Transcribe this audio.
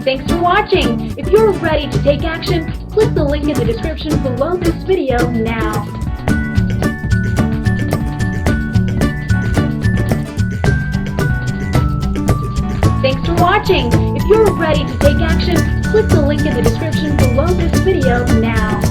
Thanks for watching. If you're ready to take action, click the link in the description below this video now. Thanks for watching. If you're ready to take action, click the link in the description below this video now.